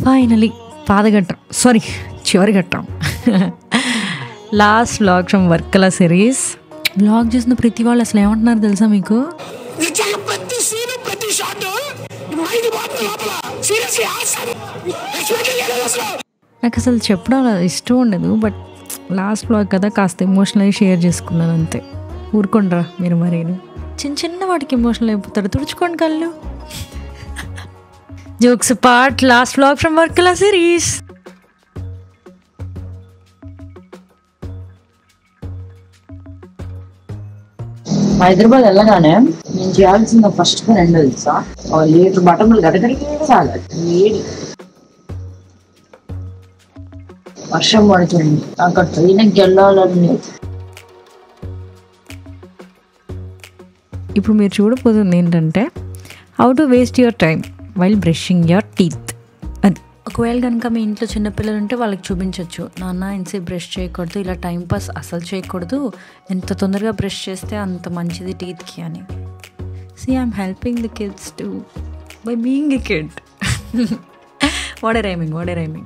Finally పాదఘట్టం, sorry చివరి ఘట్టం. Last vlog from Varkala series. Vlog చేసిన ప్రతి వాళ్ళు అసలు ఏమంటున్నారు తెలుసా మీకు? నాకు అసలు చెప్పడం ఇష్టం ఉండదు, బట్ లాస్ట్ వ్లాగ్ కదా కాస్త ఎమోషనల్ అయ్యి షేర్ చేసుకున్నాను అంతే. ఊరుకోండ్రా మీరు మరి, చిన్న చిన్న వాటికి ఎమోషనల్ అయిపోతారు, తుడుచుకోండి కళ్ళు. Jokes part, last vlog from Varkala series. Hyderabad వెళ్ళగానే నేను చేయాల్సిన ఫస్ట్ పని ఏంటో తెలుసా? 1 లీటర్ బటన్లు గడగడికి తాగాలి. వేడి వర్షం పడుతుంది, అక్కడ ట్రైన్కి వెళ్ళాలని. ఇప్పుడు మీరు చూడబోతుంది ఏంటంటే how to waste your time while brushing your teeth. అది ఒకవేళ కనుక మీ ఇంట్లో చిన్నపిల్లలు ఉంటే వాళ్ళకి చూపించవచ్చు, నాన్న ఎంతసేపు బ్రష్ చేయకూడదు, ఇలా టైంపాస్ అసలు చేయకూడదు, ఎంత తొందరగా బ్రష్ చేస్తే అంత మంచిది టీత్కి అని. See I'm helping the kids to by being a kid. What a rhyming.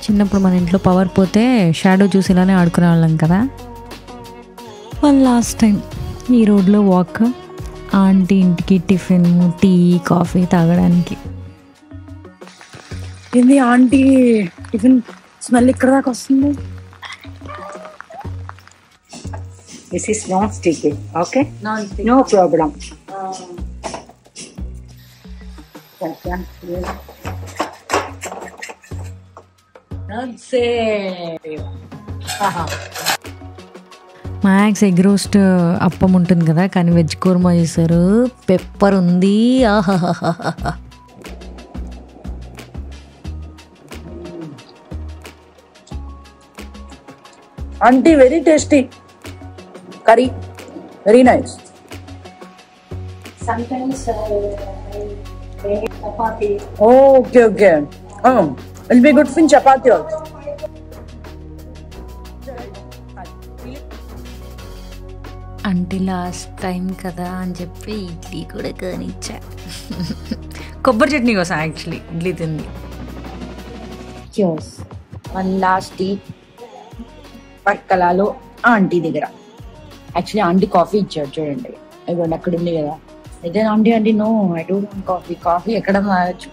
చిన్నప్పుడు మన ఇంట్లో పవర్ పోతే షాడో చూసి ఇలానే ఆడుకునే వాళ్ళం కదా. వన్ లాస్ట్ టైం ఈ రోడ్లో వాక్, ఆంటీ ఇంటికి టిఫిన్, టీ, కాఫీ తాగడానికి. ఏంది ఆంటీ టిఫిన్ స్మెల్ ఇక్కడ దాకా వస్తుంది? This is not sticky, okay, no problem. Max egg roast appam ఉంటుంది కదా, కానీ వెజ్ కూర్మా చేశారు, పెప్పర్ ఉంది. ఆహాహాహా. Aunty very tasty curry, very nice. Okay okay, will be good for chapati also. అంటే లాస్ట్ టైం కదా అని చెప్పి ఇడ్లీ కూడా కానిచ్చా. కొబ్బరి చట్నీ కోసం యాక్చువల్లీ ఇడ్లీ తింది. వన్ లాస్ట్ టీ పక్కలలో ఆంటీ దగ్గర. యాక్చువల్లీ ఆంటీ కాఫీ ఇచ్చారు చూడండి, ఇవ్వండి అక్కడ ఉంది కదా. అయితే aunty no I don't want coffee, coffee ఎక్కడ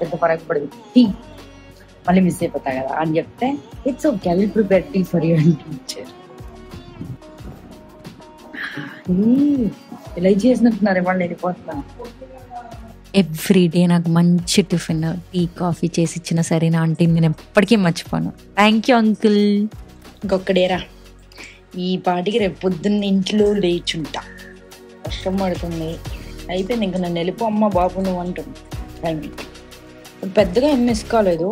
పెద్ద ఫరక్ పడదు, టీ మళ్ళీ మిస్ అయిపోతా కదా అని చెప్తే it's okay, I will prepare tea for you అని ఇచ్చారు. ఇలా చేసినట్టున్నారు, వాళ్ళు వెళ్ళిపోతున్నా. ఎవ్రీడే నాకు మంచి టిఫిన్, టీ, కాఫీ చేసి ఇచ్చిన సరే నా ఆంటీ నేను ఎప్పటికీ మర్చిపోను. Thank you uncle. ఇంకొక్కడేరా, ఈ పాటికి రేపు పొద్దున్న ఇంట్లో లేచుంటా, వర్షం పడుతుంది, అయిపోయింది ఇంకా నన్ను వెళ్ళిపో అమ్మ బాబు నువ్వు అంటుంది. పెద్దగా ఏం మిస్ కాలేదు,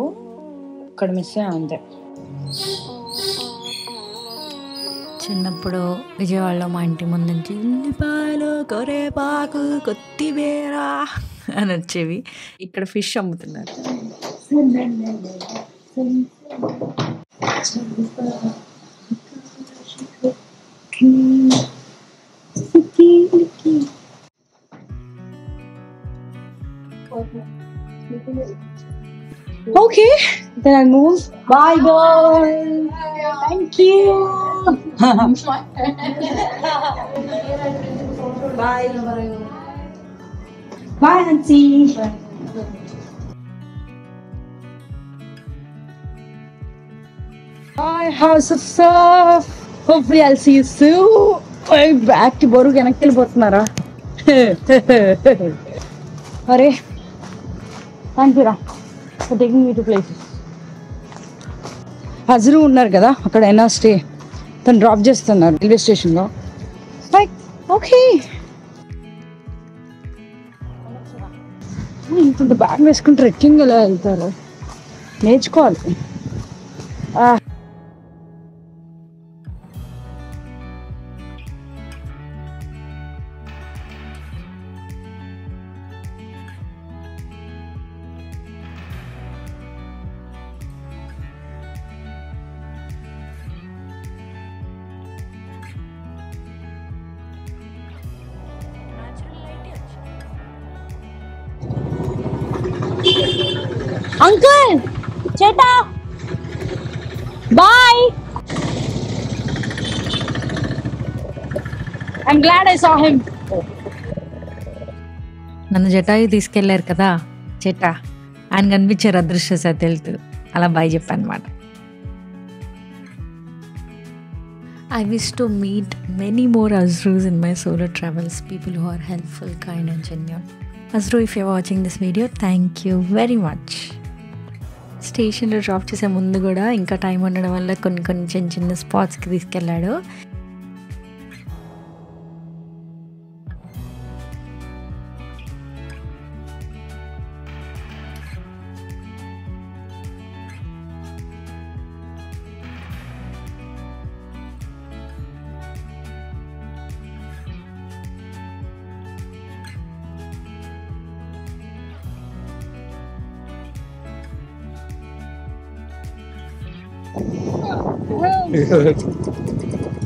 ఇక్కడ మిస్ అయ్యా అంతే. చిన్నప్పుడు విజయవాడలో మా ఇంటి ముందు నుంచి ఉల్లిపాయలు, కరివేపాకు, కొత్తిమీర అని వచ్చేవి. ఇక్కడ ఫిష్ అమ్ముతున్నారు. Okay, then I move. Bye, girl. Thank you. Bye. Bye, Nancy. Bye, House of Surf. Hopefully, I'll see you soon. Back to Boru వెనక్కి వెళ్ళిపోతున్నారా? అరే థ్యాంక్ యూ రా for taking me to places. హజరు ఉన్నారు కదా అక్కడైనా stay, తను drop చేస్తున్నారు రైల్వే స్టేషన్లో. లైక్ ఓకే ఇంత బ్యాగ్ వేసుకుని ట్రెక్కింగ్ ఎలా వెళ్తారు? నేర్చుకోవాలి. అంకుల్ చేటా bye. I'm glad I saw him. నన్ను జటాయు తీసుకెళ్లారు కదా చెట్టా, ఆయన కనిపించారు అదృశ్య సతెళ్తూ, అలా బాయ్ చెప్పాను అనమాట. I wish to meet many more Azrus in my solo travels, people who are helpful, kind and genuine. Azru, if you're watching this video, thank you very much. స్టేషన్లో డ్రాప్ చేసే ముందు కూడా ఇంకా టైం ఉండడం వల్ల కొన్ని చిన్న చిన్న స్పాట్స్కి తీసుకెళ్ళాడు.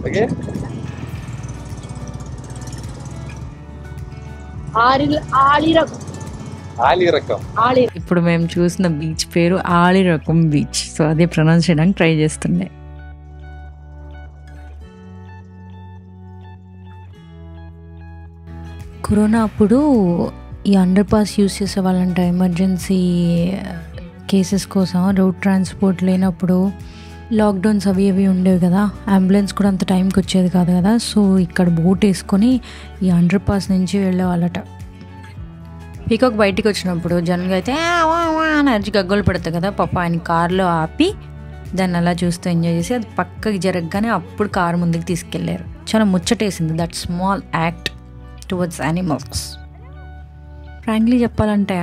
Okay. ఇప్పుడు మేము చూసిన బీచ్ పేరు ఆళిరకం బీచ్. సో అదే ప్రొనౌన్స్ చేయడానికి ట్రై చేస్తుండే. కరోనా అప్పుడు ఈ అండర్ పాస్ యూస్ చేసే వాళ్ళంట ఎమర్జెన్సీ కేసెస్ కోసం. రోడ్ ట్రాన్స్పోర్ట్ లేనప్పుడు లాక్డౌన్స్ అవి ఉండేవి కదా, అంబులెన్స్ కూడా అంత టైంకి వచ్చేది కాదు కదా. సో ఇక్కడ బోట్ వేసుకొని ఈ అండర్ పాస్ నుంచి వెళ్ళేవాళ్ళట. పీకాక్ బయటికి వచ్చినప్పుడు జనరల్గా అయితే అని అరిచి గగ్గోలు పెడతాయి కదా, పాప ఆయన కార్లో ఆపి దాన్ని అలా చూస్తూ ఎంజాయ్ చేసి అది పక్కకి జరగగానే అప్పుడు కారు ముందుకు తీసుకెళ్లారు. చాలా ముచ్చటేసింది that small act towards animals. Frankly చెప్పాలంటే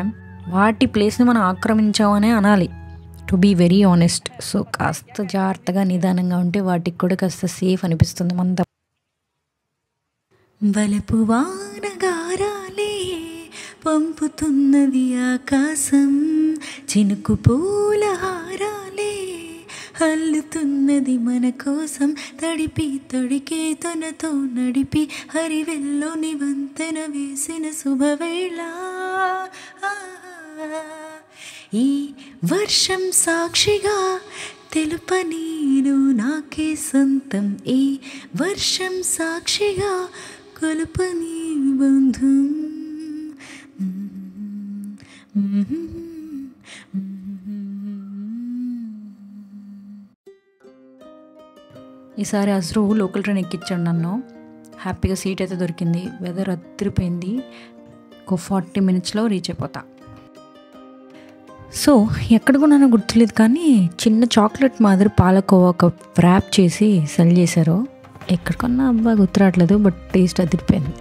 వాటి ప్లేస్ని మనం ఆక్రమించామనే అనాలి, to be very honest. So కాస్త జాగ్రత్తగా నిదానంగా ఉంటే వాటికి కూడా కాస్త సేఫ్ అనిపిస్తుంది. మన వలపు వానగారాలే పంపుతున్నది ఆకాశం, చినుకు పూల హారాలే అల్లుతున్నది మన కోసం, తడిపి తడికే తనతో నడిపి హరివెల్లోని వంతెన వేసిన శుభవేళ. ఈ వర్షం సాక్షిగా తెలుప నేను నాకే సొంతం, ఈ వర్షం సాక్షిగా కొలుపని బంధం. ఈసారి అజ్రు లోకల్ ట్రైన్ ఎక్కించాడు నన్ను. హ్యాపీగా సీట్ అయితే దొరికింది. వెదర్ అదిరిపోయింది. ఒక 40 minutesలో రీచ్ అయిపోతా. సో ఎక్కడ కొన్నానో గుర్తులేదు కానీ చిన్న చాక్లెట్ మాదిరి పాలకోవా ఒక ర్యాప్ చేసి సెల్ చేశారు. ఎక్కడ కొన్నా అబ్బా గుర్తురాట్లేదు, బట్ టేస్ట్ అదిరిపోయింది.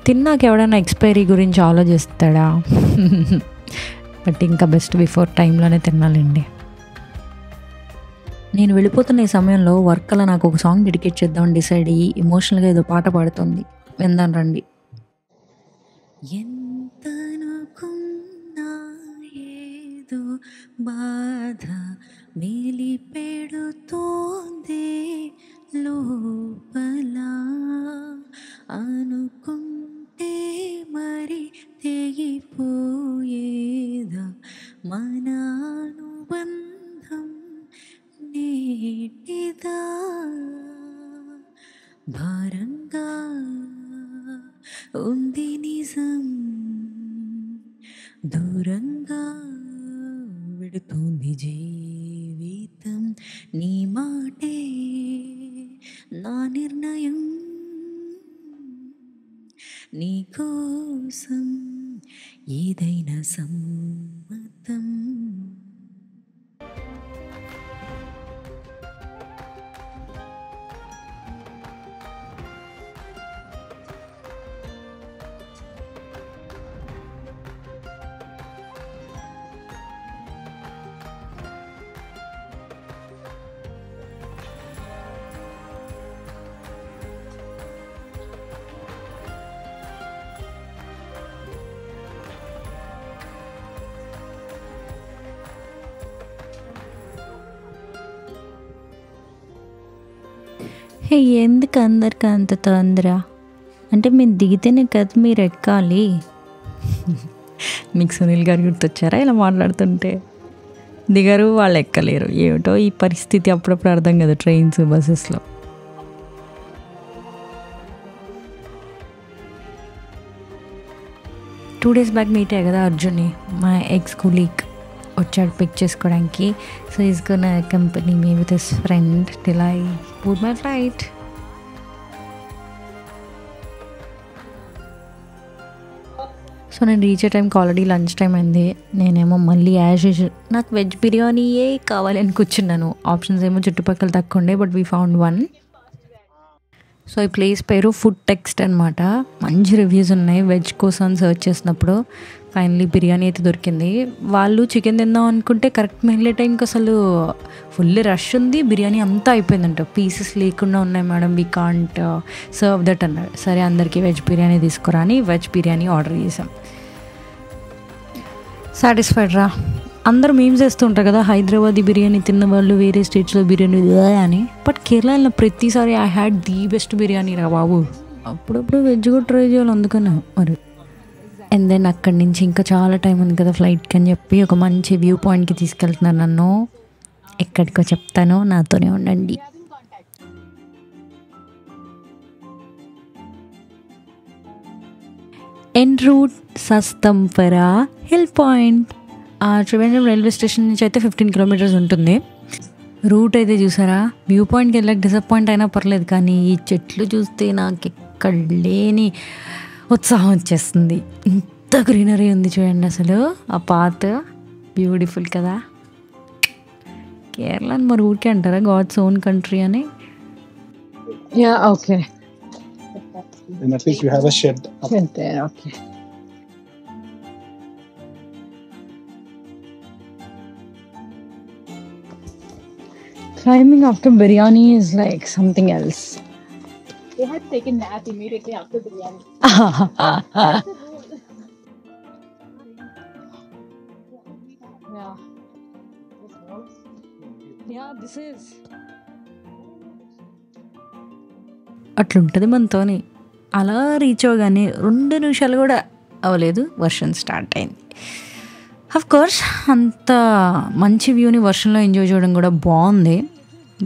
తిన్నాక ఎవడైనా ఎక్స్పైరీ గురించి ఆలోచిస్తాడా? బట్ ఇంకా బెస్ట్ బిఫోర్ టైంలోనే తినాలండి. నేను వెళ్ళిపోతున్న ఈ సమయంలో వర్క్ అలా నాకు ఒక సాంగ్ డెడికేట్ చేద్దామని డిసైడ్ అయ్యి ఎమోషనల్గా ఏదో పాట పాడుతుంది, విందాం రండి. ఎంతనుకున్నా ఏదో బాధ మేలి పెడుతోందే లోపల, అనుకుంటే మరి తెగిపోయేదా మన అనుబంధం నేటిదా, భారంగా ఉంది నిజం, దూరంగా వెడుతుంది జీవితం, నీ మాటే నా నిర్ణయం, నీ కోసం ఏదైనా సమ్మతం. హే ఎందుకు అందరికి అంత తొందర? అంటే మేము దిగితేనే కదా మీరు ఎక్కాలి. మీకు సునీల్ గారు గుర్తొచ్చారా ఇలా మాట్లాడుతుంటే? దిగరు, వాళ్ళు ఎక్కలేరు. ఏమిటో ఈ పరిస్థితి అప్పుడప్పుడు అర్థం కదా ట్రైన్స్ బస్సెస్లో. టూ డేస్ బ్యాక్ మీట్ అయ్యా కదా అర్జున్ని, మా ఎక్స్ కొలీగ్ వచ్చాడు పిక్ చేసుకోవడానికి. So is gonna company me with his friend till I board my flight. So నేను రీచ్ అయ్యే టైంకి ఆల్రెడీ లంచ్ టైం అయింది. నేనేమో మళ్ళీ యాజ్ యూజువల్ నాకు వెజ్ బిర్యానీయే కావాలి అని కూర్చున్నాను. ఆప్షన్స్ ఏమో చుట్టుపక్కల తక్కువ ఉండే, but we found one. So ఈ ప్లేస్ పేరు ఫుడ్ టెక్స్ట్ అనమాట. మంచి రివ్యూస్ ఉన్నాయి వెజ్ కోసం సర్చ్ చేసినప్పుడు. ఫైనలీ బిర్యానీ అయితే దొరికింది. వాళ్ళు చికెన్ తిందాం అనుకుంటే కరెక్ట్ మిగిలే టైంకి అసలు ఫుల్ రష్ ఉంది, బిర్యానీ అంతా అయిపోయిందంట. పీసెస్ లేకుండా ఉన్నాయి madam, we can't serve that అన్నాడు. సరే అందరికీ వెజ్ బిర్యానీ తీసుకురా అని వెజ్ బిర్యానీ ఆర్డర్ చేసాం. సాటిస్ఫైడ్ రా. అందరూ మేమ్స్ చేస్తూ ఉంటారు కదా హైదరాబాదీ బిర్యానీ తిన్న వాళ్ళు వేరే స్టేట్స్లో బిర్యానీ అని. బట్ కేరళలో ప్రతిసారి I had the best biryani రా బాబు. అప్పుడప్పుడు వెజ్ కూడా ట్రై చేయాలి అందుకనే మరి. అండ్ దెన్ అక్కడి నుంచి ఇంకా చాలా టైం ఉంది కదా ఫ్లైట్కి అని చెప్పి ఒక మంచి వ్యూ పాయింట్కి తీసుకెళ్తున్నారు నన్ను. ఎక్కడికో చెప్తాను, నాతోనే ఉండండి. En route Sasthampara hill point. Trivandrum railway station నుంచి అయితే 15 కిలోమీటర్స్ ఉంటుంది. రూట్ అయితే చూసారా, వ్యూ పాయింట్కి వెళ్ళక డిసప్పాయింట్ అయినా పర్లేదు, కానీ ఈ చెట్లు చూస్తే నాకు ఎక్కడ లేని ఉత్సాహం వచ్చేస్తుంది. ఇంత గ్రీనరీ ఉంది చూడండి అసలు. ఆ పాత్ బ్యూటిఫుల్ కదా. కేరళ అని మరి ఊరికే అంటారా గాడ్స్ ఓన్ కంట్రీ అని? Yeah, okay. And at least you have a shed up. Shed there, okay. Climbing after biryani is like something else. They had taken nap immediately after biryani. Yeah. Yeah, this is. అట్లుంటుంది మనతోని. అలా reach అవ్వగానే 2 నిమిషాలు కూడా అవ్వలేదు, వర్షం start అయింది. Course అంత మంచి వ్యూని వర్షంలో ఎంజాయ్ చేయడం కూడా బాగుంది.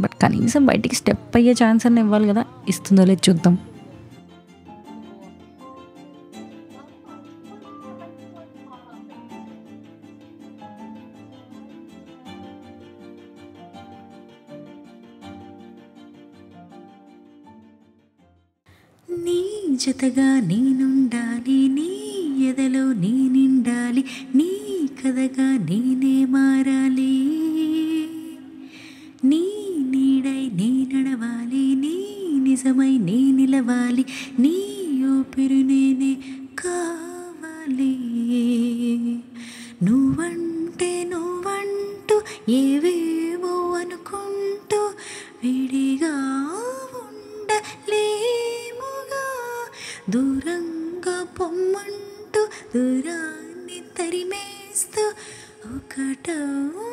బట్ కనీసం బయటికి స్టెప్ అయ్యే ఛాన్స్ అన్న ఇవ్వాలి కదా, ఇస్తుందో లేదు చూద్దాం. నీ జతగా నేనుండాలి, నీ ఎదలో నీ నిండాలి, నీ కథగా నేనే మారాలి, నీ నీడై నీ నడవాలి, నీ నిజమై నీ నిలవాలి, నీ ఊపిరి నేనే కావాలి. నువ్వంటే నువ్వంటూ ఏవేవో అనుకుంటూ విడిగా ఉండలేముగా, దూరంగా పొమ్మంటూ దూరాన్ని తరిమేస్తూ ఒకటవ్వాలిగా.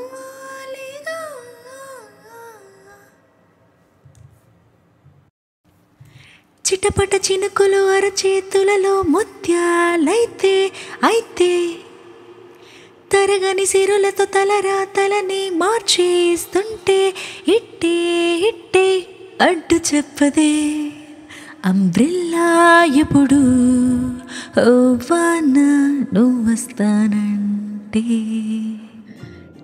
చిటపట చినుకులు అరచేతులలో ముత్యాలైతే అయితే, తరగని సిరులతో తలరాతలని మార్చేస్తుంటే, ఇట్టే ఇట్టే అడ్డు చెప్పదే అంబ్రిల్లా ఎప్పుడు వాన నువ్వు వస్తానంటే.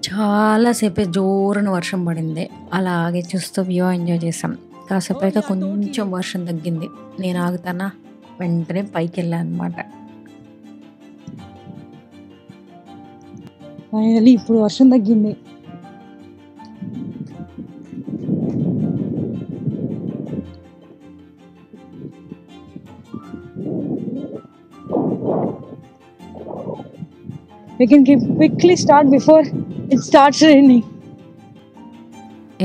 చాలాసేపే జోరున వర్షం పడింది. అలాగే చూస్తూ వ్యూ ఎంజాయ్ చేసాం. కాసేపు అయితే కొంచెం వర్షం తగ్గింది. నేను ఆగుతానా, వెంటనే పైకి వెళ్ళాను అనమాట. ఫైనలీ ఇప్పుడు వర్షం తగ్గింది. We can quickly start before it starts raining.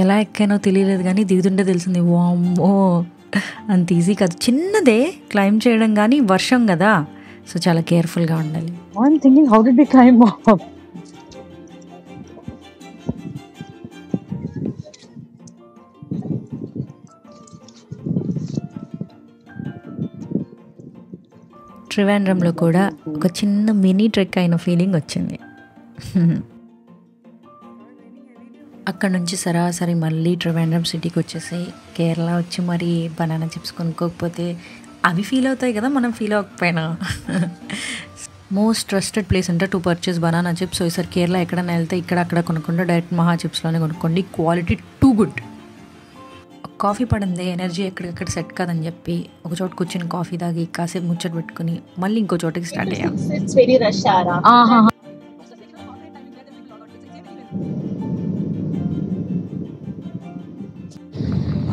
ఎలా ఎక్కానో తెలియలేదు కానీ దిగుతుంటే తెలిసింది, వామ్మో అంత ఈజీ కాదు. చిన్నదే క్లైంబ్ చేయడం, కానీ వర్షం కదా, సో చాలా కేర్ఫుల్గా ఉండాలి. I'm thinking, how did we climb up? ట్రివాండ్రంలో కూడా ఒక చిన్న మినీ ట్రెక్ అయిన ఫీలింగ్ వచ్చింది. అక్కడ నుంచి సరాసరి మళ్ళీ ట్రివాండ్రం సిటీకి వచ్చేసి కేరళ వచ్చి మరి బనానా చిప్స్ కొనుక్కోకపోతే అవి ఫీల్ అవుతాయి కదా, మనం ఫీల్ అవ్వకపోయినా. మోస్ట్ ట్రస్టెడ్ ప్లేస్ అంటే to purchase banana chips. So ఈసారి కేరళ ఎక్కడైనా వెళ్తే ఇక్కడ అక్కడ కొనుక్కుంటే డైరెక్ట్ మహా చిప్స్లోనే కొనుక్కోండి. Quality too good. కాఫీ పడింది, ఎనర్జీ ఎక్కడికక్కడ సెట్ కాదని చెప్పి ఒక చోట కూర్చొని కాఫీ తాగి కాసేపు ముచ్చట పెట్టుకుని మళ్ళీ ఇంకో చోటకి స్టార్ట్ అయ్యాం. It's very rush hour.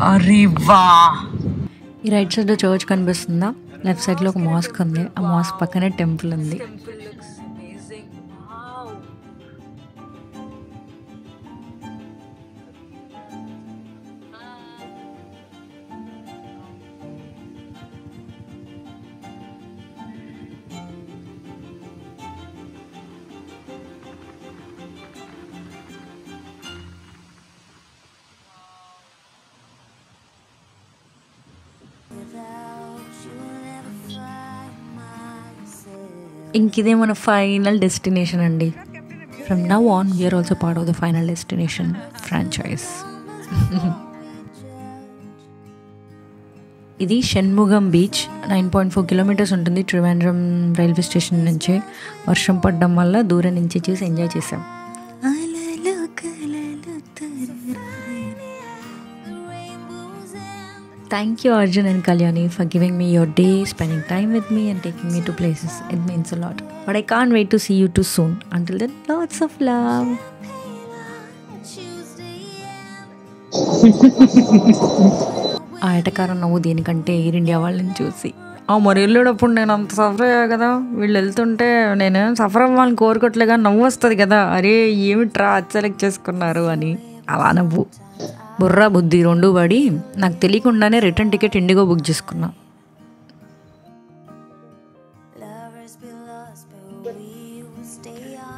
అరే వా! ఈ రైట్ సైడ్లో చర్చ్ కనిపిస్తుందా, లెఫ్ట్ సైడ్లో ఒక మాస్క్ ఉంది, ఆ మాస్క్ పక్కనే టెంపుల్ ఉంది. ఇంకిదే మన ఫైనల్ డెస్టినేషన్ అండి. From now on we are also part of the final destination franchise. ఇది షణ్ముగం బీచ్. 9.4 కిలోమీటర్స్ ఉంటుంది ట్రివాండ్రం రైల్వే స్టేషన్ నుంచి. వర్షం పడడం వల్ల దూరం నుంచి చూసి ఎంజాయ్ చేసాం. Thank you Arjun and Kalyani for giving me your day, spending time with me and taking me to places. It means a lot. But I can't wait to see you too soon. Until then, lots of love. ఆ ఎటకారం నవ్వు దేనికంటే air India వాళ్ళని చూసి. మరి వెళ్ళేటప్పుడు నేను అంత suffer అయ్యా కదా, వీళ్ళు వెళ్తుంటే నేను సఫర్ అవ్వాలని కోరుకోవట్లేగా నవ్వు వస్తుంది కదా, అరే ఏమిట్రా సెలెక్ట్ చేసుకున్నారు అని. అలా నవ్వు. బుర్రా బుద్ధి రెండు పడి నాకు తెలియకుండానే రిటర్న్ టికెట్ ఇండిగో బుక్ చేసుకున్నా.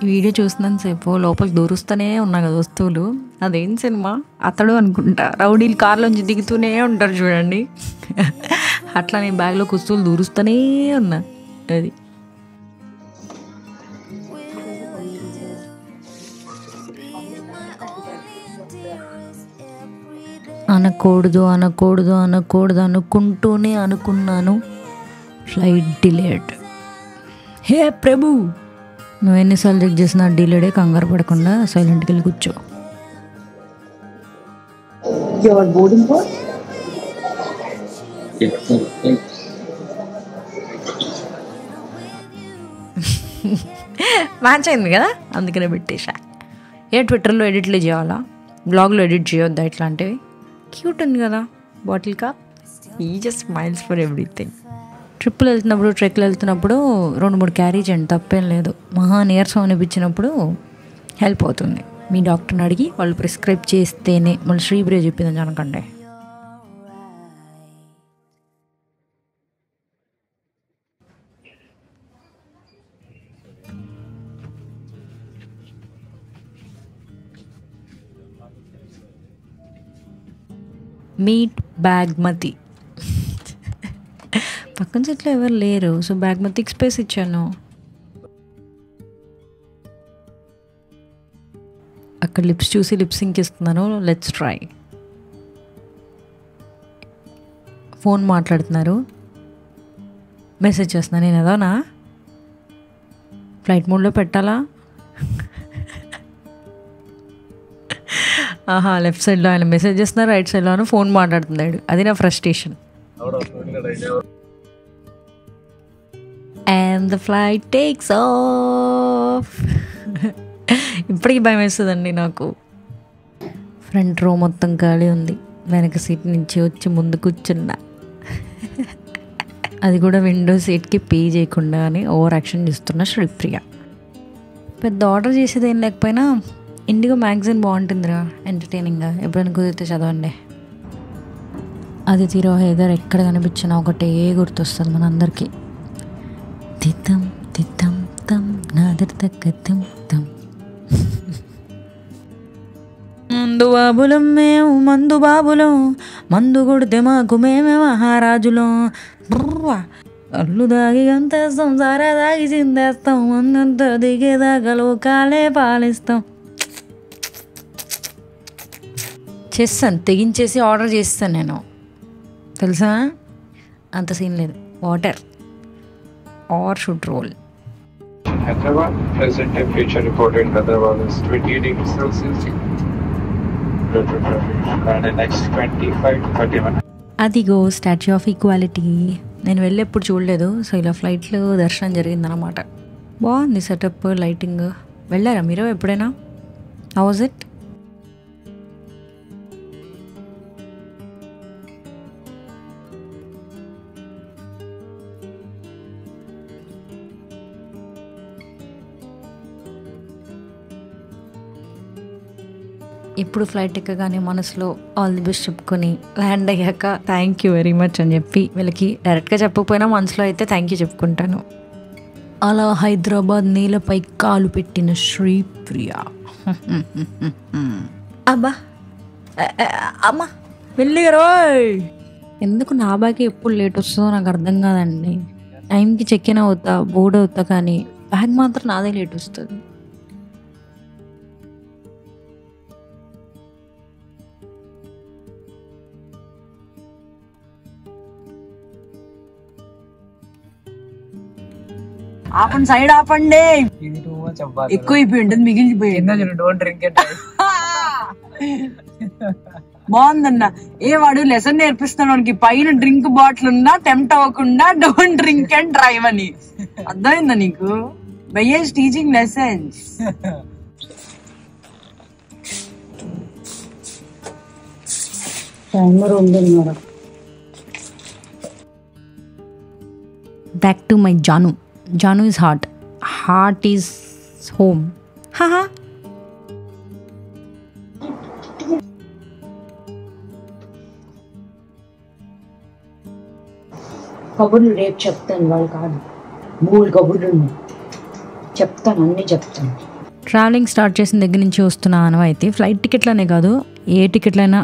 ఈ వీడియో చూసినంత సేపు లోపలికి దూరుస్తూనే ఉన్నా కదా వస్తువులు. అదేం సినిమా అతడు అనుకుంటా, రౌడీలు కార్లోంచి దిగుతూనే ఉంటారు చూడండి. అట్లా నేను బ్యాగ్లోకి వస్తువులు దూరుస్తూనే ఉన్నా. అది అనకూడదు అనకూడదు అనకూడదు అనుకుంటూనే అనుకున్నాను. Flight delayed. హే ప్రభు, నువ్వు ఎన్నిసార్లు చెక్ చేసినా డిలేడే, కంగారు పడకుండా సైలెంట్కి వెళ్ళి కూర్చో. మ్యాచ్ అయింది కదా, అందుకనే పెట్టేశా. ట్విట్టర్లో ఎడిట్లు చేయాలా, బ్లాగ్లో ఎడిట్ చేయొద్దా ఇట్లాంటివి? క్యూట్ ఉంది కదా బాటిల్ కప్. ఈ జస్ట్ స్మైల్స్ ఫర్ ఎవ్రీథింగ్. ట్రిప్పులు వెళ్తున్నప్పుడు, ట్రెక్లు వెళ్తున్నప్పుడు 2-3 క్యారీ చేయండి, తప్పేం లేదు. మహా నీరసం అనిపించినప్పుడు హెల్ప్ అవుతుంది. మీ డాక్టర్ని అడిగి వాళ్ళు ప్రిస్క్రైబ్ చేస్తేనే. మళ్ళీ శ్రీప్రియ చెప్పిందని అనకండి. మీట్ బాగ్మతి. పక్కన సీట్లో ఎవరు లేరు, సో బాగ్మతికి స్పేస్ ఇచ్చాను. అక్కడ లిప్స్ చూసి లిప్సింక్ ఇస్తున్నాను. Let's try. ఫోన్ మాట్లాడుతున్నారు, మెసేజ్ చేస్తున్నాను. నేను ఏదోనా ఫ్లైట్ మోడ్లో పెట్టాలా? లెఫ్ట్ సైడ్లో ఆయన మెసేజ్ చేస్తున్నారు, రైట్ సైడ్లో ఫోన్ మాట్లాడుతున్నాడు. అది నా frustration. And the flight takes of. ఇప్పటికీ భయం వేస్తుందండి నాకు. ఫ్రంట్ రో మొత్తం ఖాళీ ఉంది. వెనక సీట్ నుంచి వచ్చి ముందు కూర్చున్నా. అది కూడా విండో సీట్కి పే చేయకుండా అని ఓవర్ యాక్షన్ చేస్తున్న శ్రీప్రియ. పెద్ద ఆర్డర్ చేసేది ఏం లేకపోయినా ఇండిగో మ్యాగజైన్ బాగుంటుందిరా, ఎంటర్టైనింగ్గా. ఎప్పుడైనా కుదిరితే చదవండి. అది తీరో హైదర్ ఎక్కడ కనిపించినా ఒకటే గుర్తొస్తుంది మనందరికీ. తిత్తం తిత్తం తం నాదర్తక్కత్తం తం. మందు బాబులం మేము, మందు బాబులం, మందు కొడితే మాకు మేమే మహారాజులం. అల్లు దాగి గంతేస్తాం, సారా దాగి చిందేస్తాం, అన్నంత దిగేదాకా లోకాలే పాలిస్తాం. చేస్తాను, తెగించేసి ఆర్డర్ చేస్తాను నేను, తెలుసా? అంత సీన్ లేదు. Water or should roll. Hyderabad, present temperature reported in Hyderabad is 20 degrees Celsius. And the next 25 to 30 minutes. అదిగో స్టాచ్యూ ఆఫ్ ఈక్వాలిటీ. నేను వెళ్ళి ఎప్పుడు చూడలేదు, సో ఇలా ఫ్లైట్లో దర్శనం జరిగిందనమాట. బాగుంది సెటప్, లైటింగ్. వెళ్ళారా మీరు ఎప్పుడైనా? How was it? ఇప్పుడు ఫ్లైట్ ఎక్కగానే మనసులో ఆల్ ది బెస్ట్ చెప్పుకొని ల్యాండ్ అయ్యాక థ్యాంక్ యూ వెరీ మచ్ అని చెప్పి వీళ్ళకి డైరెక్ట్గా చెప్పకపోయినా మనసులో అయితే థ్యాంక్ యూ చెప్పుకుంటాను. అలా హైదరాబాద్ నేలపై కాలు పెట్టిన శ్రీప్రియ. అబ్బా అమ్మా వెళ్ళిరో. ఎందుకు నా బ్యాగ్ ఎప్పుడు లేట్ వస్తుందో నాకు అర్థం కాదండి. టైంకి చెక్ ఇన్ అవుతా, బోర్డ్ అవుతా, కానీ బ్యాగ్ మాత్రం నాదే లేట్ వస్తుంది. ఆపండి, సైడ్ ఆపండి. ఎక్కువ అయిపోయి ఉంటుంది, మిగిలిపోయింది. Don't drink it. బాగుందన్న. వాడు లెసన్ నేర్పిస్తాను వానికి, పైన డ్రింక్ బాటిల్ ఉన్నా టెంప్ట్ అవ్వకుండా డోంట్ డ్రింక్ అండ్ డ్రైవ్ అని. అర్థమైందా నీకు? భయ్య ఈస్ టీచింగ్ లెసన్స్. టైమర్ ఉందన్నారా? Back to my Janu. Janu is heart. Heart is home. Haha. కబుర్లు రేపు చెప్తాను, వాళ్ళు కాదు. 3 కబుర్లు ఉన్నాయి, చెప్తాను, అన్నీ చెప్తాను. ట్రావెలింగ్ స్టార్ట్ చేసిన దగ్గర నుంచి వస్తున్న ఆనవాయితీ ఫ్లైట్ టికెట్లనే కాదు, ఏ టికెట్లైనా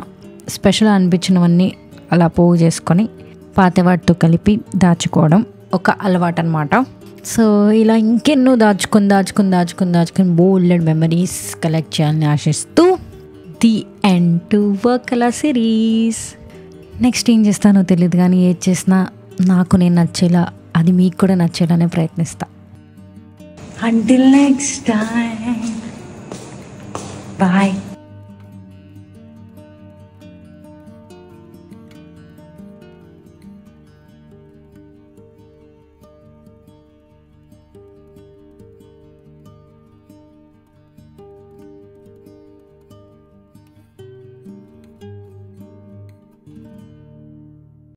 స్పెషల్ అనిపించినవన్నీ అలా పోగు చేసుకొని పాత వాటితో కలిపి దాచుకోవడం ఒక అలవాటు అనమాట. సో ఇలా ఇంకెన్నో దాచుకుని బోల్డెడ్ మెమరీస్ కలెక్ట్ చేయాలని ఆశిస్తూ ది ఎండ్ టు వర్క్ అలా సిరీస్. నెక్స్ట్ ఏం చేస్తానో తెలియదు, కానీ ఏది చేసినా నాకు నేను నచ్చేలా, అది మీకు కూడా నచ్చేలానే ప్రయత్నిస్తా. Until next time, bye.